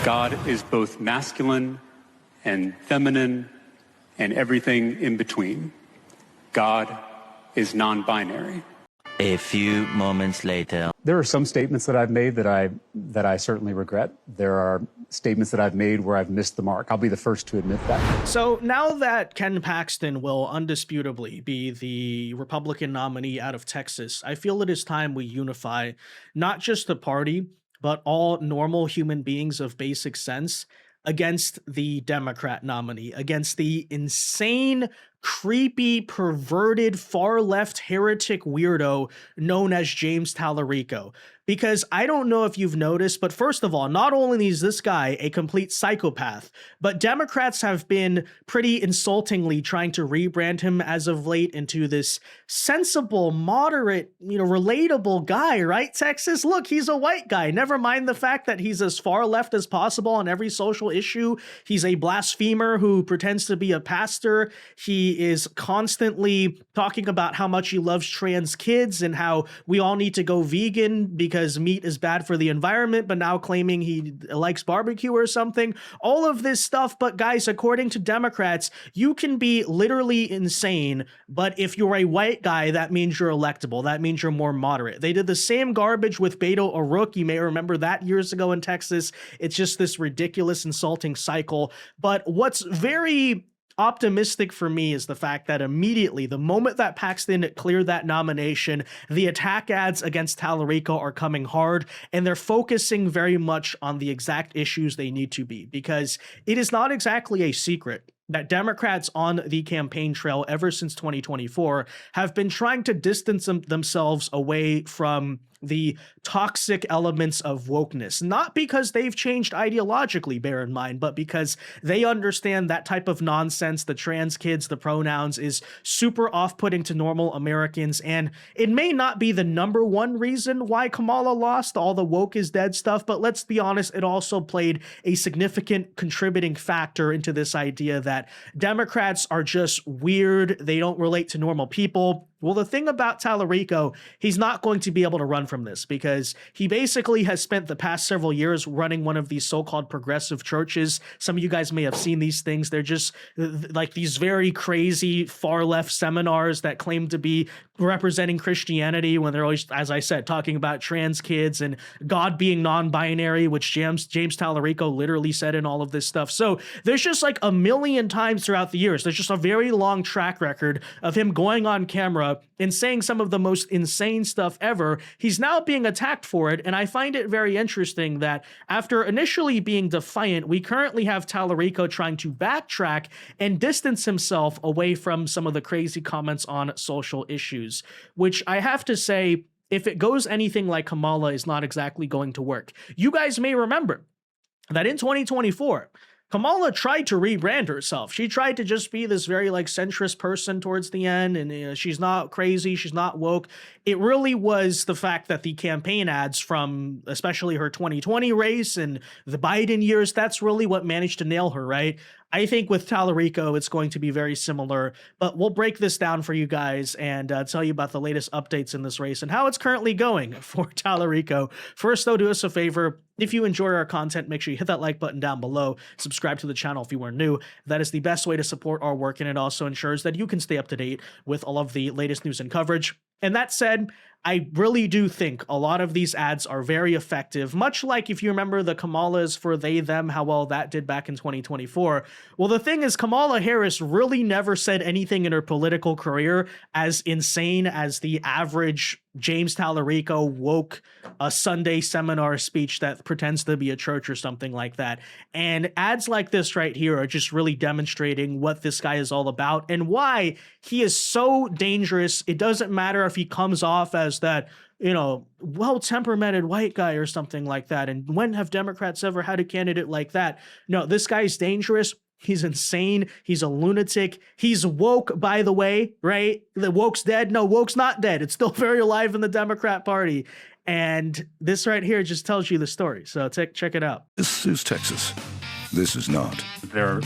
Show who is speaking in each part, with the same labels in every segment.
Speaker 1: God is both masculine and feminine and everything in between. God is non-binary.
Speaker 2: A few moments later.
Speaker 1: There are some statements that I've made that I certainly regret. There are statements that I've made where I've missed the mark. I'll be the first to admit that.
Speaker 3: So now that Ken Paxton will undisputably be the Republican nominee out of Texas, I feel it is time we unify not just the party, but all normal human beings of basic sense against the Democrat nominee, against the insane, creepy, perverted, far-left heretic weirdo known as James Talarico. Because I don't know if you've noticed, but first of all, not only is this guy a complete psychopath, but Democrats have been pretty insultingly trying to rebrand him as of late into this sensible, moderate, relatable guy, right, Texas? Look, he's a white guy. Never mind the fact that he's as far left as possible on every social issue. He's a blasphemer who pretends to be a pastor. He is constantly talking about how much he loves trans kids and how we all need to go vegan because meat is bad for the environment, but now claiming he likes barbecue or something. All of this stuff. But guys, according to Democrats, you can be literally insane, but if you're a white guy, that means you're electable. That means you're more moderate. They did the same garbage with Beto O'Rourke. You may remember that years ago in Texas. It's just this ridiculous, insulting cycle. But what's very optimistic for me is the fact that immediately, the moment that Paxton cleared that nomination, the attack ads against Talarico are coming hard, and they're focusing very much on the exact issues they need to be, because it is not exactly a secret that Democrats on the campaign trail ever since 2024 have been trying to distance themselves away from the toxic elements of wokeness, not because they've changed ideologically, bear in mind, but because they understand that type of nonsense, the trans kids, the pronouns, is super off-putting to normal Americans. And it may not be the number one reason why Kamala lost, all the woke is dead stuff, but let's be honest, it also played a significant contributing factor into this idea that Democrats are just weird, they don't relate to normal people. Well, the thing about Talarico, he's not going to be able to run from this because he basically has spent the past several years running one of these so-called progressive churches. Some of you guys may have seen these things. They're just like these very crazy far-left seminars that claim to be representing Christianity when they're always, as I said, talking about trans kids and God being non-binary, which James Talarico literally said in all of this stuff. So there's just like a million times throughout the years, there's just a very long track record of him going on camera and saying some of the most insane stuff ever. He's now being attacked for it, and I find it very interesting that after initially being defiant, we currently have Talarico trying to backtrack and distance himself away from some of the crazy comments on social issues, which I have to say, if it goes anything like Kamala, is not exactly going to work. You guys may remember that in 2024, Kamala tried to rebrand herself. She tried to just be this very centrist person towards the end, and she's not crazy, she's not woke. It really was the fact that the campaign ads from especially her 2020 race and the Biden years, that's really what managed to nail her, right? I think with Talarico, it's going to be very similar, but we'll break this down for you guys and tell you about the latest updates in this race and how it's currently going for Talarico. First, though, do us a favor. If you enjoy our content, make sure you hit that like button down below. Subscribe to the channel if you are new. That is the best way to support our work, and it also ensures that you can stay up to date with all of the latest news and coverage. And that said, I really do think a lot of these ads are very effective, much like if you remember the Kamalas for they, them, how well that did back in 2024. Well, the thing is, Kamala Harris really never said anything in her political career as insane as the average James Talarico woke a Sunday seminar speech that pretends to be a church or something like that. And ads like this right here are just really demonstrating what this guy is all about and why he is so dangerous. It doesn't matter if he comes off as that, well-temperamented white guy or something like that. And when have Democrats ever had a candidate like that? No, this guy's dangerous. He's insane. He's a lunatic. He's woke, by the way, right? The woke's dead. No, woke's not dead. It's still very alive in the Democrat Party. And this right here just tells you the story. So check it out.
Speaker 4: This is Texas. This is not.
Speaker 1: There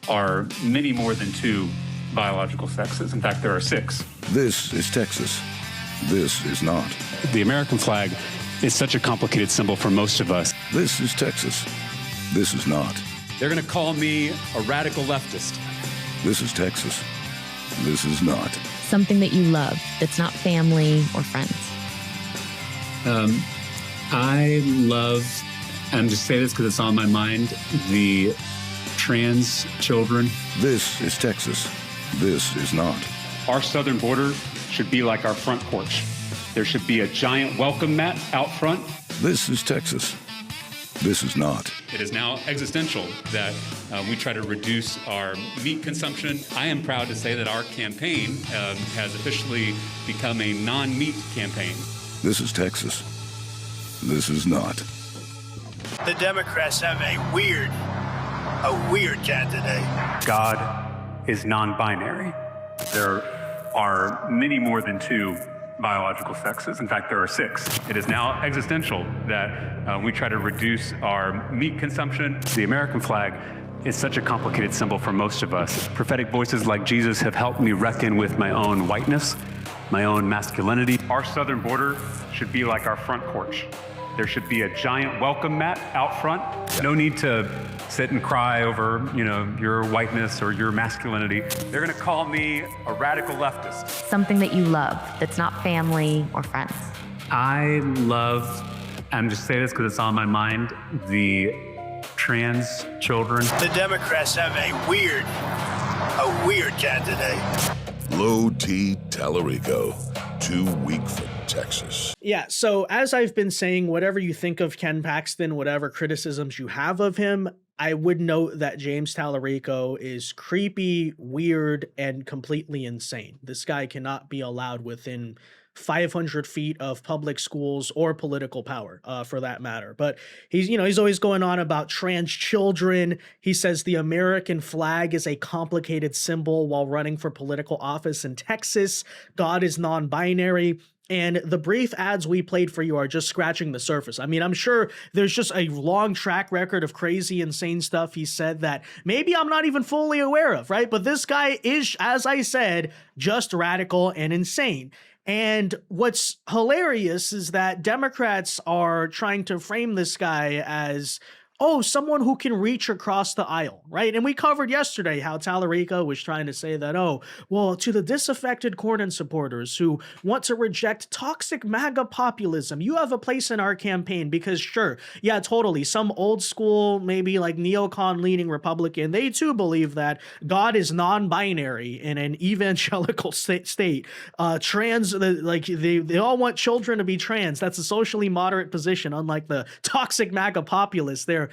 Speaker 1: are many more than two biological sexes. In fact, there are 6.
Speaker 4: This is Texas. This is not.
Speaker 1: The American flag is such a complicated symbol for most of us.
Speaker 4: This is Texas. This is not.
Speaker 1: They're going to call me a radical leftist.
Speaker 4: This is Texas. This is not.
Speaker 5: Something that you love that's not family or friends.
Speaker 1: I love, and just say this because it's on my mind, the trans children.
Speaker 4: This is Texas. This is not.
Speaker 6: Our southern border should be like our front porch. There should be a giant welcome mat out front.
Speaker 4: This is Texas. This is not.
Speaker 6: It is now existential that we try to reduce our meat consumption. I am proud to say that our campaign has officially become a non-meat campaign.
Speaker 4: This is Texas. This is not.
Speaker 7: The Democrats have a weird candidate.
Speaker 6: God is non-binary. There are many more than two biological sexes. In fact, there are 6. It is now existential that we try to reduce our meat consumption. The American flag is such a complicated symbol for most of us. Prophetic voices like Jesus have helped me reckon with my own whiteness, my own masculinity. Our southern border should be like our front porch. There should be a giant welcome mat out front. No need to sit and cry over, your whiteness or your masculinity. They're going to call me a radical leftist.
Speaker 5: Something that you love that's not family or friends.
Speaker 6: I love, and just say this because it's on my mind, the trans children.
Speaker 7: The Democrats have a weird candidate.
Speaker 4: Low T Talarico. Too weak for Texas.
Speaker 3: Yeah, so as I've been saying, whatever you think of Ken Paxton, whatever criticisms you have of him, I would note that James Talarico is creepy, weird, and completely insane. This guy cannot be allowed within 500 feet of public schools or political power, for that matter. But he's always going on about trans children. He says the American flag is a complicated symbol while running for political office in Texas. God is non-binary. And the brief ads we played for you are just scratching the surface. I mean, I'm sure there's just a long track record of crazy, insane stuff he said that maybe I'm not even fully aware of, right? But this guy is, as I said, just radical and insane. And what's hilarious is that Democrats are trying to frame this guy as, someone who can reach across the aisle, right? And we covered yesterday how Talarico was trying to say that, to the disaffected Cornyn supporters who want to reject toxic MAGA populism, you have a place in our campaign because sure, yeah, totally. Some old school, maybe like neocon leaning Republican, they too believe that God is non-binary in an evangelical state. Trans, they all want children to be trans. That's a socially moderate position, unlike the toxic MAGA populists. They're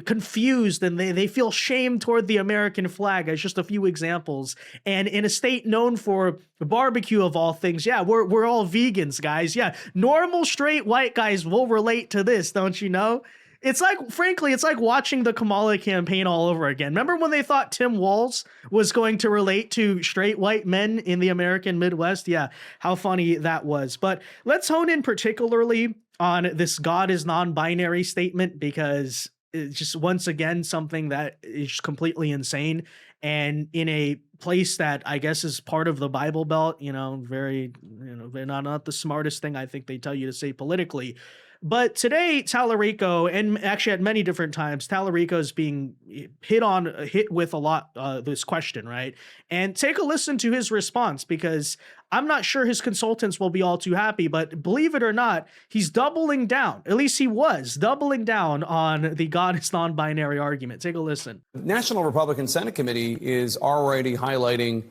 Speaker 3: confused and they feel shame toward the American flag, as just a few examples. And in a state known for barbecue of all things, yeah, we're all vegans, guys. Yeah, normal straight white guys will relate to this, don't you know? It's like, frankly, it's like watching the Kamala campaign all over again. Remember when they thought Tim Walz was going to relate to straight white men in the American Midwest? Yeah, how funny that was. But let's hone in particularly on this God is non-binary statement, because it's just, once again, something that is completely insane. And in a place that I guess is part of the Bible Belt, they're not the smartest thing I think they tell you to say politically. But today, Talarico, and actually at many different times, Talarico is being hit with a lot this question, right? And take a listen to his response, because I'm not sure his consultants will be all too happy, but believe it or not, he's doubling down. At least he was doubling down on the God is non-binary argument. Take a listen.
Speaker 8: National Republican Senate Committee is already highlighting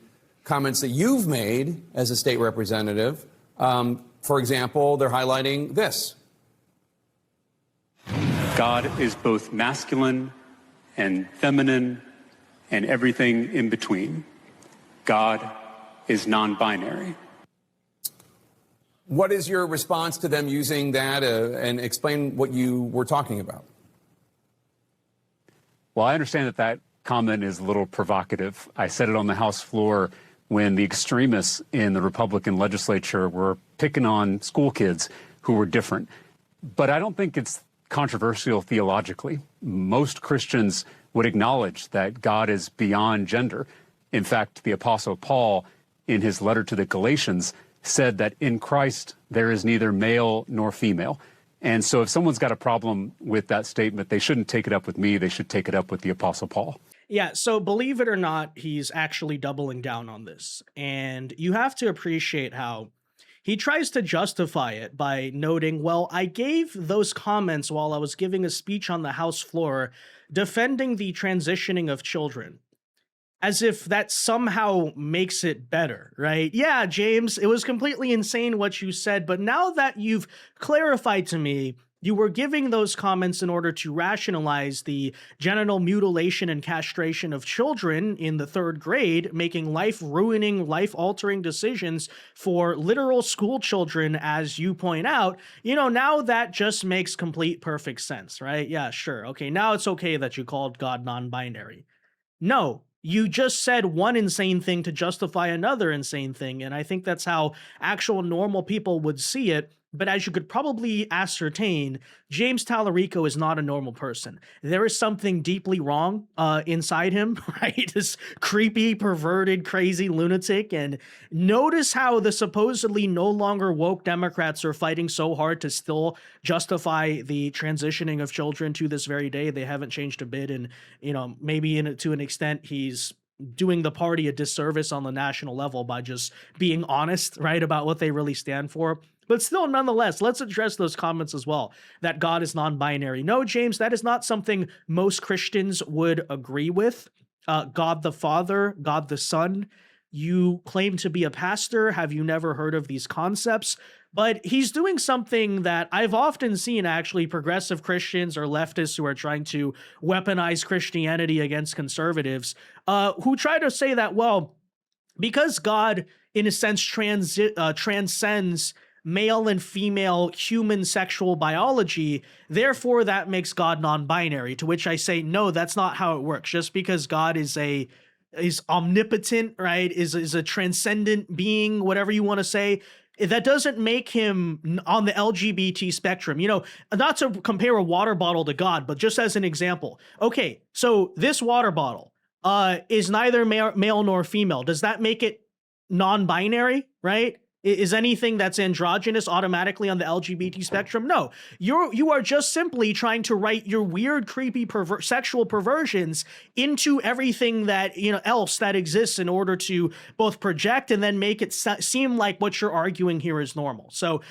Speaker 8: comments that you've made as a state representative. For example, they're highlighting this.
Speaker 6: God is both masculine and feminine and everything in between. God is non-binary.
Speaker 8: What is your response to them using that, and explain what you were talking about?
Speaker 1: Well, I understand that comment is a little provocative. I said it on the House floor when the extremists in the Republican legislature were picking on school kids who were different. But I don't think it's controversial theologically. Most Christians would acknowledge that God is beyond gender. In fact, the Apostle Paul, in his letter to the Galatians, said that in Christ there is neither male nor female. And so if someone's got a problem with that statement, they shouldn't take it up with me. They should take it up with the Apostle Paul.
Speaker 3: Yeah, so believe it or not, he's actually doubling down on this. And you have to appreciate how he tries to justify it by noting, well, I gave those comments while I was giving a speech on the House floor defending the transitioning of children, as if that somehow makes it better, right? Yeah, James, it was completely insane what you said, but now that you've clarified to me, you were giving those comments in order to rationalize the genital mutilation and castration of children in the 3rd grade, making life-ruining, life-altering decisions for literal school children, as you point out. Now that just makes complete perfect sense, right? Yeah, sure. Okay, now it's okay that you called God non-binary. No, you just said one insane thing to justify another insane thing, and I think that's how actual normal people would see it. But as you could probably ascertain, James Talarico is not a normal person. There is something deeply wrong inside him, right? This creepy, perverted, crazy lunatic. And notice how the supposedly no longer woke Democrats are fighting so hard to still justify the transitioning of children to this very day. They haven't changed a bit. And, maybe to an extent, he's doing the party a disservice on the national level by just being honest, right, about what they really stand for. But still, nonetheless, let's address those comments as well, that God is non-binary. No, James, that is not something most Christians would agree with. God the Father, God the Son. You claim to be a pastor. Have you never heard of these concepts? But he's doing something that I've often seen, actually, progressive Christians or leftists who are trying to weaponize Christianity against conservatives, who try to say that, well, because God, in a sense, transcends male and female human sexual biology, therefore that makes God non-binary, to which I say, no, that's not how it works. Just because God is omnipotent, right, is a transcendent being, whatever you want to say, that doesn't make him on the LGBT spectrum. Not to compare a water bottle to God, but just as an example. Okay, so this water bottle is neither male nor female. Does that make it non-binary, right? Is anything that's androgynous automatically on the LGBT spectrum? No. You are just simply trying to write your weird, creepy, sexual perversions into everything that else that exists in order to both project and then make it seem like what you're arguing here is normal. So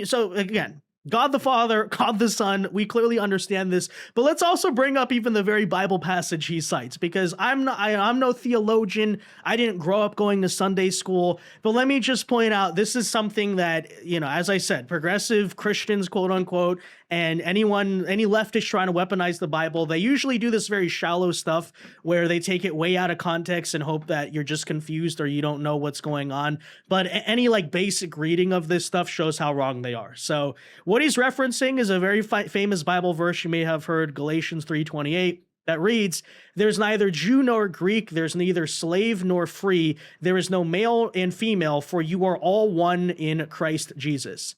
Speaker 3: so again, God the Father, God the Son, we clearly understand this, but let's also bring up even the very Bible passage he cites, because I'm no theologian. I didn't grow up going to Sunday school, but let me just point out, this is something that, as I said, progressive Christians, quote unquote, and any leftist trying to weaponize the Bible, they usually do this very shallow stuff where they take it way out of context and hope that you're just confused or you don't know what's going on. But any basic reading of this stuff shows how wrong they are. So what he's referencing is a very famous Bible verse you may have heard, Galatians 3:28, that reads, "There's neither Jew nor Greek, there's neither slave nor free, there is no male and female, for you are all one in Christ Jesus."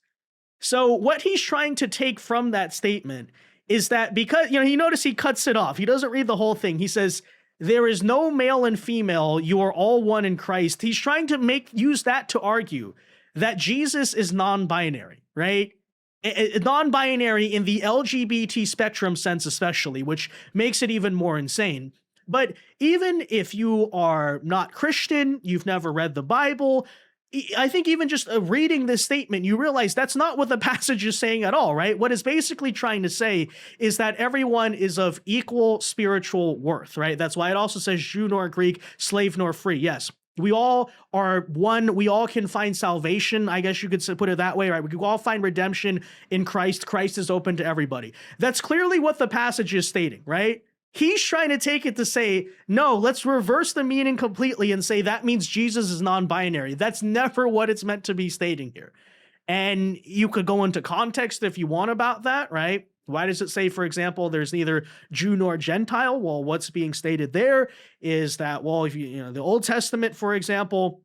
Speaker 3: So what he's trying to take from that statement is that because, you notice he cuts it off. He doesn't read the whole thing. He says, there is no male and female, you are all one in Christ. He's trying to use that to argue that Jesus is non-binary, right? Non-binary in the LGBT spectrum sense especially, which makes it even more insane. But even if you are not Christian, you've never read the Bible, I think even just reading this statement, you realize that's not what the passage is saying at all, right? What it's basically trying to say is that everyone is of equal spiritual worth, right? That's why it also says Jew nor Greek, slave nor free. Yes, we all are one. We all can find salvation. I guess you could put it that way, right? We can all find redemption in Christ. Christ is open to everybody. That's clearly what the passage is stating, right? He's trying to take it to say, no, let's reverse the meaning completely and say that means Jesus is non-binary. That's never what it's meant to be stating here. And you could go into context if you want about that, right? Why does it say, for example, there's neither Jew nor Gentile? Well, what's being stated there is that, well, if the Old Testament, for example,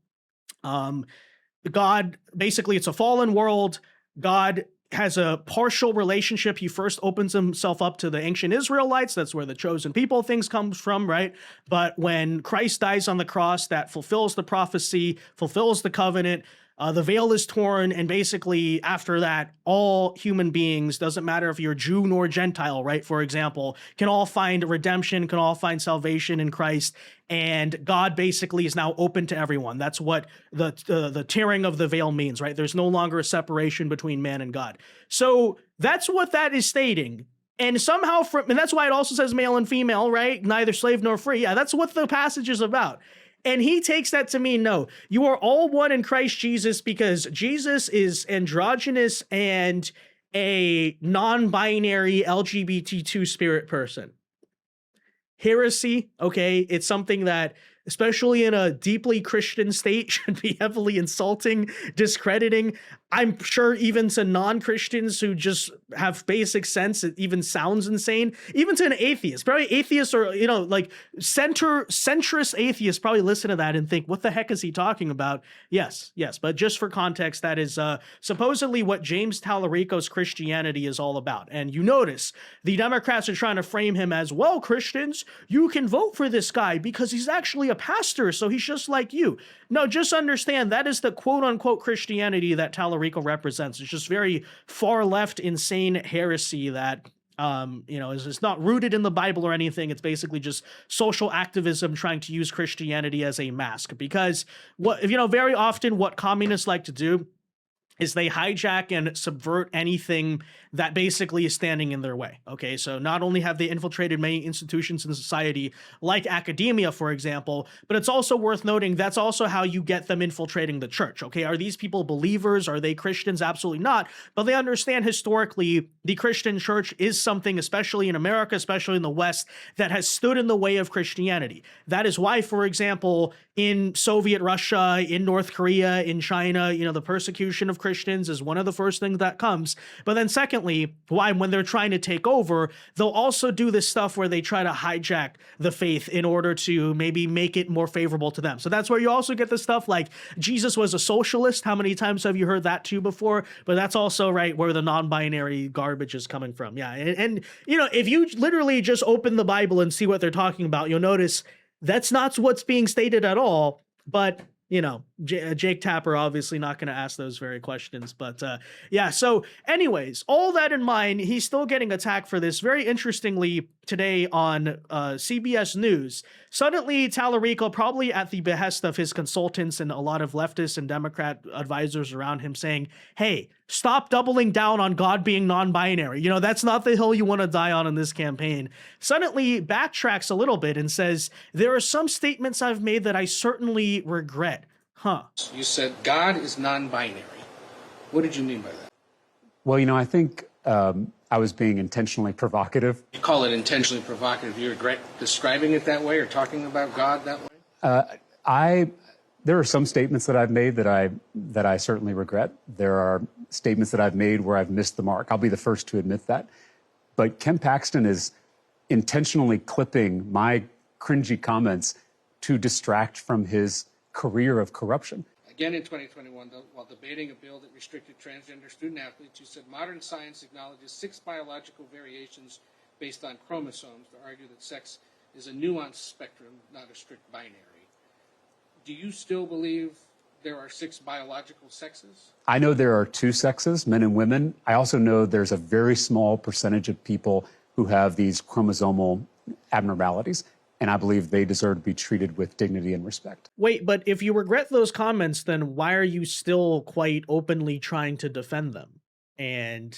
Speaker 3: God, basically it's a fallen world. God has a partial relationship. He first opens himself up to the ancient Israelites. That's where the chosen people things comes from, right? But when Christ dies on the cross, that fulfills the prophecy, fulfills the covenant. The veil is torn, and basically after that, all human beings, doesn't matter if you're Jew nor Gentile, right, for example, can all find redemption, can all find salvation in Christ, and God basically is now open to everyone. That's what the tearing of the veil means, right? There's no longer a separation between man and God. So that's what that is stating. And somehow, and that's why it also says male and female, right? Neither slave nor free. Yeah, that's what the passage is about. And he takes that to mean, no, you are all one in Christ Jesus because Jesus is androgynous and a non-binary LGBT2 spirit person. Heresy, okay? It's something that, especially in a deeply Christian state, should be heavily insulting, discrediting. I'm sure even to non-Christians who just have basic sense, it even sounds insane. Even to an atheist, probably atheists or, like centrist atheists probably listen to that and think, what the heck is he talking about? Yes. But just for context, that is supposedly what James Talarico's Christianity is all about. And you notice the Democrats are trying to frame him as, well, Christians, you can vote for this guy because he's actually a pastor, so he's just like you. No, just understand that is the quote-unquote Christianity that Talarico represents. It's just very far-left, insane heresy that is not rooted in the Bible or anything. It's basically just social activism trying to use Christianity as a mask. Because very often what communists like to do is they hijack and subvert anything that basically is standing in their way. Okay, so not only have they infiltrated many institutions in society, like academia, for example, but it's also worth noting that's also how you get them infiltrating the church. Okay, are these people believers? Are they Christians? Absolutely not. But they understand historically the Christian church is something, especially in America, especially in the West, that has stood in the way of Christianity. That is why, for example, in Soviet Russia, in North Korea, in China, the persecution of Christians is one of the first things that comes. But then secondly, why when they're trying to take over, they'll also do this stuff where they try to hijack the faith in order to maybe make it more favorable to them. So that's where you also get the stuff like Jesus was a socialist. How many times have you heard that too before? But that's also right where the non-binary garbage is coming from. Yeah. And if you literally just open the Bible and see what they're talking about, you'll notice that's not what's being stated at all. But Jake Tapper obviously not going to ask those very questions. But yeah, so anyways, all that in mind, he's still getting attacked for this. Very interestingly, today on CBS News, suddenly Talarico, probably at the behest of his consultants and a lot of leftist and Democrat advisors around him, saying, hey, stop doubling down on God being non-binary. That's not the hill you want to die on in this campaign. Suddenly backtracks a little bit and says, there are some statements I've made that I certainly regret.
Speaker 9: You said God is non-binary. What did you mean by that?
Speaker 1: Well, I think I was being intentionally provocative.
Speaker 9: You call it intentionally provocative. You regret describing it that way or talking about God that way?
Speaker 1: There are some statements that I've made that I certainly regret. There are statements that I've made where I've missed the mark. I'll be the first to admit that. But Ken Paxton is intentionally clipping my cringy comments to distract from his career of corruption.
Speaker 9: Again, in 2021, while debating a bill that restricted transgender student athletes, you said modern science acknowledges 6 biological variations based on chromosomes to argue that sex is a nuanced spectrum, not a strict binary. Do you still believe there are 6 biological sexes?
Speaker 1: I know there are 2 sexes, men and women. I also know there's a very small percentage of people who have these chromosomal abnormalities, and I believe they deserve to be treated with dignity and respect.
Speaker 3: Wait, but if you regret those comments, then why are you still quite openly trying to defend them? And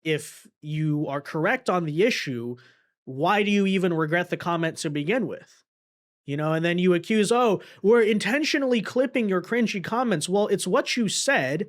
Speaker 3: if you are correct on the issue, why do you even regret the comment to begin with? And then you accuse, we're intentionally clipping your cringy comments. Well, it's what you said.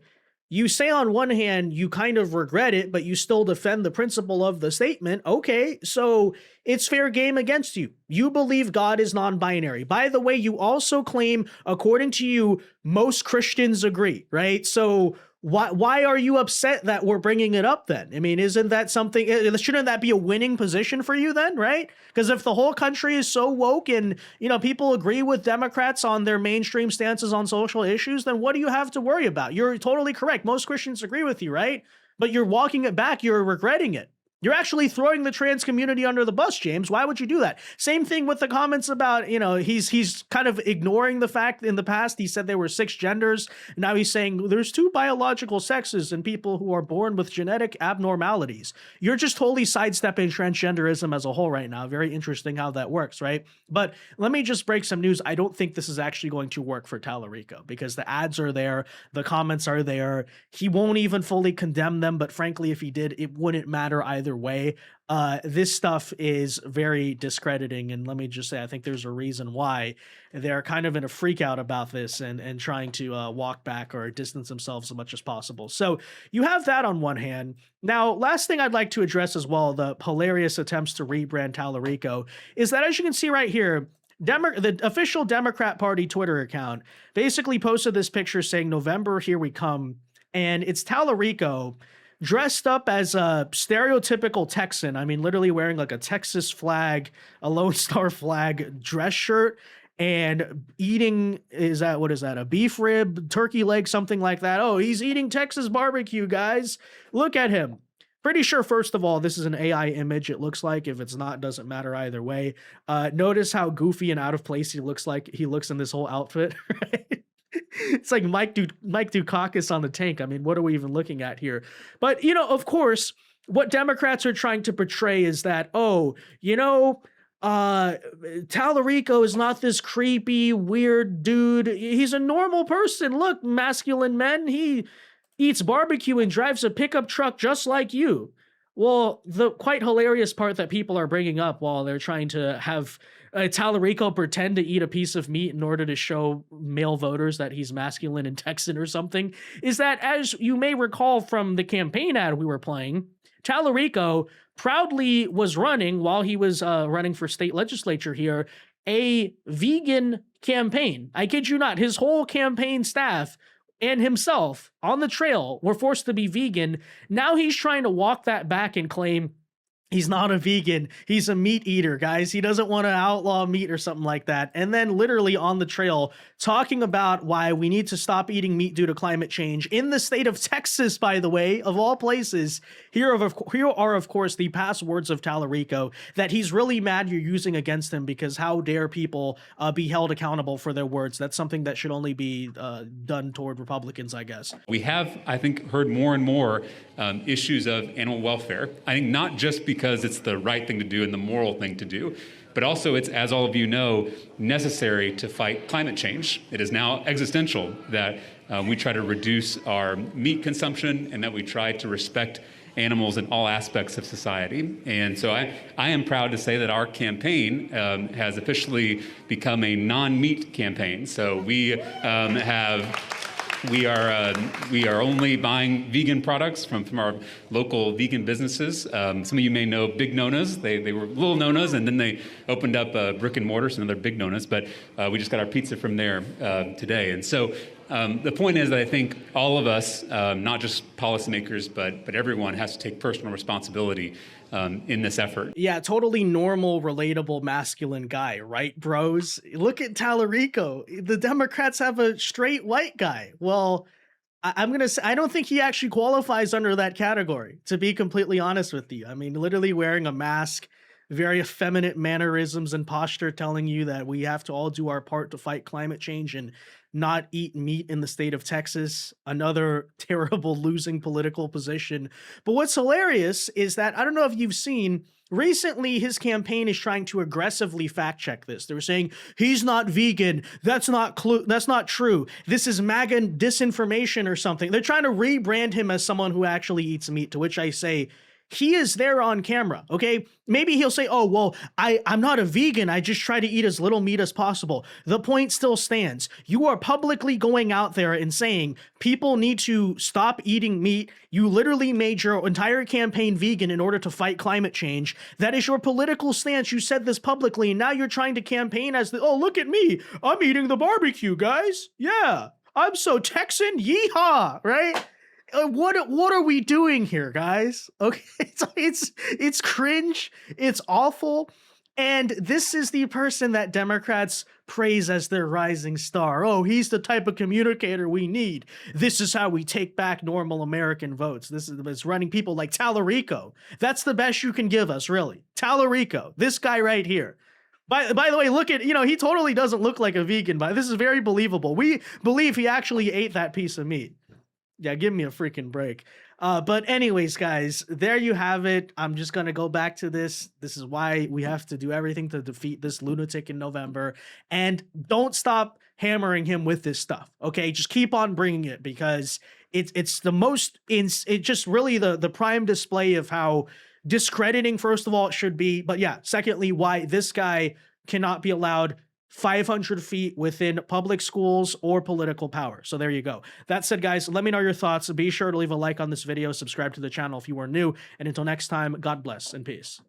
Speaker 3: You say on one hand, you kind of regret it, but you still defend the principle of the statement. Okay, so it's fair game against you. You believe God is non-binary. By the way, you also claim, according to you, most Christians agree, right? So why are you upset that we're bringing it up then? I mean, isn't that something, shouldn't that be a winning position for you then, right? Because if the whole country is so woke and, people agree with Democrats on their mainstream stances on social issues, then what do you have to worry about? You're totally correct. Most Christians agree with you, right? But you're walking it back. You're regretting it. You're actually throwing the trans community under the bus, James. Why would you do that? Same thing with the comments about, he's kind of ignoring the fact in the past he said there were 6 genders. Now he's saying there's 2 biological sexes and people who are born with genetic abnormalities. You're just totally sidestepping transgenderism as a whole right now. Very interesting how that works, right? But let me just break some news. I don't think this is actually going to work for Talarico because the ads are there, the comments are there. He won't even fully condemn them, but frankly, if he did, it wouldn't matter either way. This stuff is very discrediting, and let me just say, I think there's a reason why they're kind of in a freak out about this and trying to walk back or distance themselves as much as possible. So you have that on one hand. Now, last thing I'd like to address as well, the hilarious attempts to rebrand Talarico, is that as you can see right here, the official Democrat Party Twitter account basically posted this picture saying, "November, here we come," and it's Talarico dressed up as a stereotypical Texan. I mean, literally wearing like a Texas flag, a Lone Star flag dress shirt, and eating, what is that, a beef rib, turkey leg, something like that. Oh, he's eating Texas barbecue, guys. Look at him. Pretty sure, first of all, this is an AI image, it looks like. If it's not, doesn't matter either way. Notice how goofy and out of place he looks in this whole outfit, right? It's like Mike Dukakis on the tank. I mean, what are we even looking at here? But, of course, what Democrats are trying to portray is that, Talarico is not this creepy, weird dude. He's a normal person. Look, masculine men, he eats barbecue and drives a pickup truck just like you. Well, the quite hilarious part that people are bringing up while they're trying to have Talarico pretend to eat a piece of meat in order to show male voters that he's masculine and Texan or something is that, as you may recall from the campaign ad we were playing, Talarico proudly was running, while he was running for state legislature here, a vegan campaign. I kid you not, his whole campaign staff and himself on the trail were forced to be vegan. Now he's trying to walk that back and claim he's not a vegan. He's a meat eater, guys. He doesn't want to outlaw meat or something like that. And then literally on the trail talking about why we need to stop eating meat due to climate change in the state of Texas, by the way, of all places. Here are, of course, the past words of Talarico that he's really mad you're using against him because how dare people be held accountable for their words. That's something that should only be done toward Republicans, I guess.
Speaker 6: We have, I think, heard more and more issues of animal welfare. I think not just because it's the right thing to do and the moral thing to do, but also it's, as all of you know, necessary to fight climate change. It is now existential that we try to reduce our meat consumption and that we try to respect animals in all aspects of society. And so I am proud to say that our campaign has officially become a non-meat campaign. So we are only buying vegan products from our local vegan businesses. Some of you may know Big Nona's. They were little Nona's, and then they opened up brick and mortar, so now they're Big Nona's. But we just got our pizza from there today. And so the point is that I think all of us, not just policymakers, but everyone has to take personal responsibility in this effort.
Speaker 3: Yeah, totally normal, relatable, masculine guy, right, bros? Look at Talarico. The Democrats have a straight white guy. Well, I'm going to say, I don't think he actually qualifies under that category, to be completely honest with you. I mean, literally wearing a mask, very effeminate mannerisms and posture telling you that we have to all do our part to fight climate change and not eat meat in the state of Texas. Another terrible losing political position. But what's hilarious is that, I don't know if you've seen, recently his campaign is trying to aggressively fact check this. They're saying he's not vegan. That's not true. This is MAGA disinformation or something. They're trying to rebrand him as someone who actually eats meat, to which I say, he is there on camera, okay? Maybe he'll say, oh, well, I'm not a vegan. I just try to eat as little meat as possible. The point still stands. You are publicly going out there and saying people need to stop eating meat. You literally made your entire campaign vegan in order to fight climate change. That is your political stance. You said this publicly, and now you're trying to campaign as oh, look at me. I'm eating the barbecue, guys. Yeah, I'm so Texan. Yeehaw, right? What are we doing here, guys? Okay, it's cringe. It's awful. And this is the person that Democrats praise as their rising star. Oh, he's the type of communicator we need. This is how we take back normal American votes. This is running people like Talarico. That's the best you can give us, really. Talarico, this guy right here. By the way, look at, he totally doesn't look like a vegan, but this is very believable. We believe he actually ate that piece of meat. Yeah, give me a freaking break. But anyways, guys, there you have it. I'm just going to go back to this. This is why we have to do everything to defeat this lunatic in November. And don't stop hammering him with this stuff, okay? Just keep on bringing it, because it's the most, it's just really the prime display of how discrediting, first of all, it should be. But yeah, secondly, why this guy cannot be allowed 500 feet within public schools or political power. So there you go. That said, guys, let me know your thoughts. Be sure to leave a like on this video, subscribe to the channel if you are new, and until next time, God bless and peace.